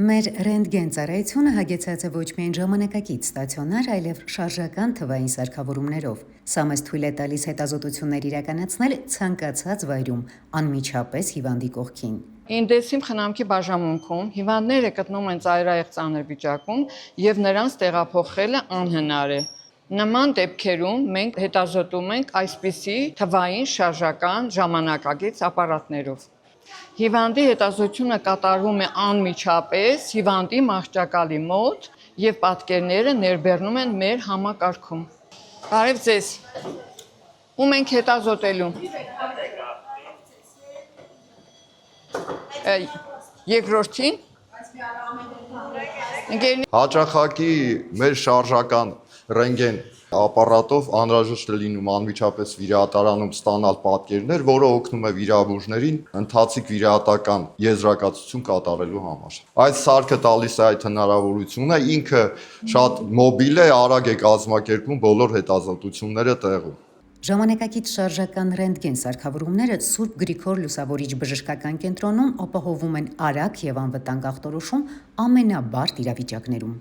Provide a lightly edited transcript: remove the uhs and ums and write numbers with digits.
Մեր ռենտգեն ծառայությունը հագեցած է ոչ միայն ժամանակակից ստացիոնար, այլև շարժական թվային սարքավորումներով։ Սա մեզ թույլ է տալիս հետազոտություններ իրականացնել ցանկացած վայրում, անմիջապես հիվանդի կողքին։ Ինտենսիվ խնամքի բաժանմունքում հիվանդները գտնվում են ծայրահեղ ծանր վիճակում եւ նրանց տեղափոխելը անհնար է։ Նման դեպքերում մենք հետազոտում ենք այսպիսի թվային շարժական ժամանակակից ապարատներով։ Հիվանդի հետազոտությունը կատարվում է անմիջապես հիվանդի մահճակալի մոտ եւ պատկերները ներբեռնում են մեր համակարգում։ Բարև ձեզ։ Ում ենք հետազոտելու։ Երկրորդին։ Հաճախակի մեր շարժական ռենտգեն ապարատով անհրաժեշտ է լինում անմիջապես վիրահատարանում ստանալ պատկերներ, որը օգնում է վիրաբույժներին ընթացիկ վիրահատական եզրակացություն կատարելու համար։ Այս սարքը տալիս է այդ հնարավորությունը, ինքը շատ մոբիլ է, արագ է կազմակերպում բոլոր հետազոտությունները տեղում։ Ժամանակակից շարժական ռենտգեն սարքավորումները Սուրբ Գրիգոր լուսավորիչ բժշկական կենտրոնում ապահովում են արագ եւ անվտանգ ախտորոշում ամենաբարդ իրավիճակներում։